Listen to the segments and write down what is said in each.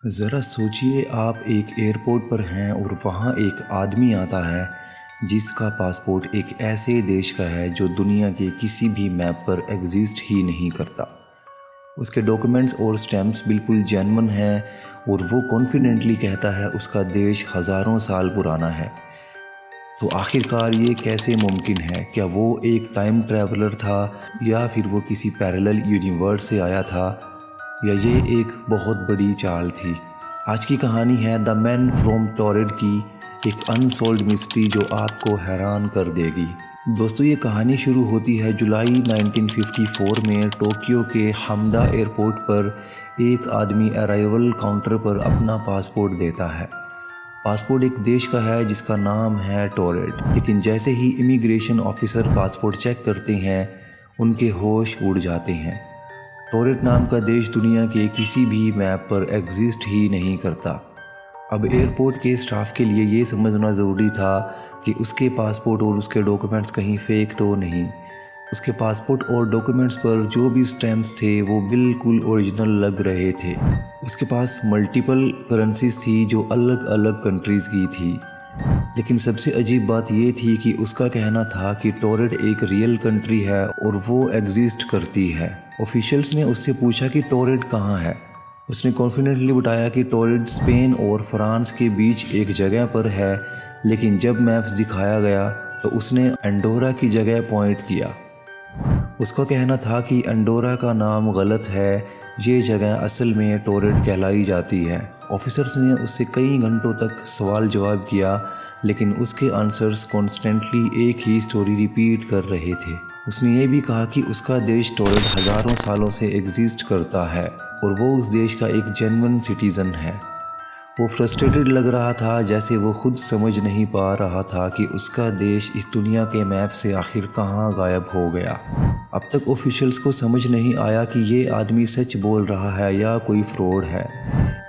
ज़रा सोचिए आप एक एयरपोर्ट पर हैं और वहाँ एक आदमी आता है जिसका पासपोर्ट एक ऐसे देश का है जो दुनिया के किसी भी मैप पर एग्जिस्ट ही नहीं करता। उसके डॉक्यूमेंट्स और स्टैम्प्स बिल्कुल जेन्युइन हैं और वो कॉन्फिडेंटली कहता है उसका देश हज़ारों साल पुराना है। तो आखिरकार ये कैसे मुमकिन है? क्या वो एक टाइम ट्रैवलर था या फिर वो किसी पैरेलल यूनिवर्स से आया था या ये एक बहुत बड़ी चाल थी? आज की कहानी है द मैन फ्रॉम टोरंटो की एक अनसॉल्व्ड मिस्ट्री जो आपको हैरान कर देगी। दोस्तों, ये कहानी शुरू होती है जुलाई 1954 में टोक्यो के हामडा एयरपोर्ट पर। एक आदमी अराइवल काउंटर पर अपना पासपोर्ट देता है। पासपोर्ट एक देश का है जिसका नाम है टोरंटो, लेकिन जैसे ही इमिग्रेशन ऑफिसर पासपोर्ट चेक करते हैं उनके होश उड़ जाते हैं। टोरंटो नाम का देश दुनिया के किसी भी मैप पर एग्जिस्ट ही नहीं करता। अब एयरपोर्ट के स्टाफ के लिए ये समझना ज़रूरी था कि उसके पासपोर्ट और उसके डॉक्यूमेंट्स कहीं फेक तो नहीं। उसके पासपोर्ट और डॉक्यूमेंट्स पर जो भी स्टैम्प्स थे वो बिल्कुल ओरिजिनल लग रहे थे। उसके पास मल्टीपल करेंसीज थी जो अलग अलग कंट्रीज़ की थी। लेकिन सबसे अजीब बात ये थी कि उसका कहना था कि टोरंटो एक रियल कंट्री है और वो एग्जिस्ट करती है। ऑफिशियल्स ने उससे पूछा कि टोरंटो कहाँ है। उसने कॉन्फिडेंटली बताया कि टोरंटो स्पेन और फ्रांस के बीच एक जगह पर है, लेकिन जब मैप्स दिखाया गया तो उसने अंडोरा की जगह पॉइंट किया। उसका कहना था कि अंडोरा का नाम गलत है, ये जगह असल में टोरंटो कहलाई जाती है। ऑफिसर्स ने उससे कई घंटों तक सवाल जवाब किया, लेकिन उसके आंसर्स कॉन्स्टेंटली एक ही स्टोरी रिपीट कर रहे थे। उसने ये भी कहा कि उसका देश टोरंटो हज़ारों सालों से एग्जिस्ट करता है और वो उस देश का एक जेन्युइन सिटीज़न है। वो फ्रस्ट्रेटेड लग रहा था, जैसे वो खुद समझ नहीं पा रहा था कि उसका देश इस दुनिया के मैप से आखिर कहाँ गायब हो गया। अब तक ऑफिशियल्स को समझ नहीं आया कि ये आदमी सच बोल रहा है या कोई फ्रॉड है।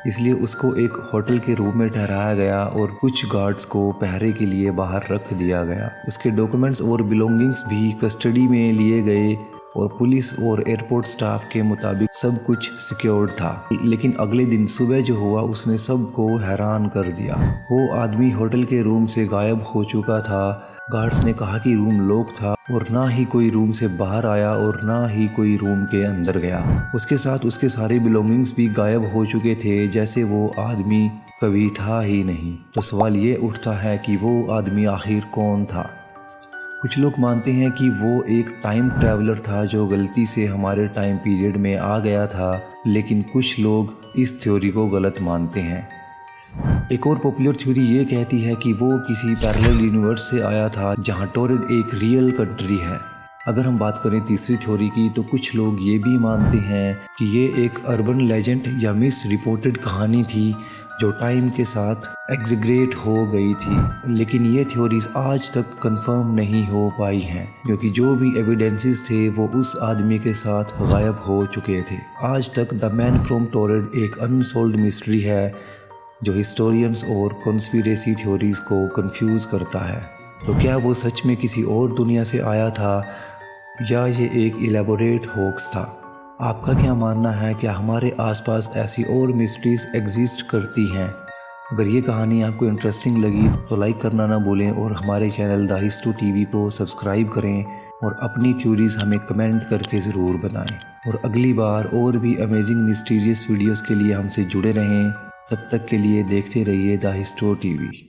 इसलिए उसको एक होटल के रूम में ठहराया गया और कुछ गार्ड्स को पहरे के लिए बाहर रख दिया गया। उसके डॉक्यूमेंट्स और बिलोंगिंग्स भी कस्टडी में लिए गए और पुलिस और एयरपोर्ट स्टाफ के मुताबिक सब कुछ सिक्योर्ड था। लेकिन अगले दिन सुबह जो हुआ उसने सबको हैरान कर दिया। वो आदमी होटल के रूम से गायब हो चुका था। गार्ड्स ने कहा कि रूम लॉक था और ना ही कोई रूम से बाहर आया और ना ही कोई रूम के अंदर गया। उसके साथ उसके सारे बिलोंगिंग्स भी गायब हो चुके थे, जैसे वो आदमी कभी था ही नहीं। तो सवाल ये उठता है कि वो आदमी आखिर कौन था? कुछ लोग मानते हैं कि वो एक टाइम ट्रैवलर था जो गलती से हमारे टाइम पीरियड में आ गया था, लेकिन कुछ लोग इस थ्योरी को गलत मानते हैं। एक और पॉपुलर थ्योरी ये कहती है कि वो किसी पैरेलल यूनिवर्स से आया था जहां टोरंटो एक रियल कंट्री है। अगर हम बात करें तीसरी थ्योरी की, तो कुछ लोग ये भी मानते हैं कि ये एक अर्बन लेजेंड या मिस रिपोर्टेड कहानी थी जो टाइम के साथ एग्जीग्रेट हो गई थी। लेकिन ये थ्योरीज आज तक कंफर्म नहीं हो पाई हैं, क्योंकि जो भी एविडेंसेस थे वो उस आदमी के साथ गायब हो चुके थे। आज तक द मैन फ्रॉम टोरंटो एक अनसॉल्व्ड मिस्ट्री है जो हिस्टोरियंस और कॉन्स्पिरेसी थ्योरीज को कंफ्यूज करता है। तो क्या वो सच में किसी और दुनिया से आया था या ये एक इलेबोरेट होक्स था? आपका क्या मानना है? क्या हमारे आसपास ऐसी और मिस्ट्रीज एग्जिस्ट करती हैं? अगर ये कहानी आपको इंटरेस्टिंग लगी तो लाइक करना ना भूलें और हमारे चैनल द हिस्ट्री टीवी को सब्सक्राइब करें और अपनी थ्योरीज हमें कमेंट करके ज़रूर बताएं। और अगली बार और भी अमेजिंग मिस्टीरियस वीडियोस के लिए हमसे जुड़े रहें। तब तक के लिए देखते रहिए द हिस्ट्री टीवी।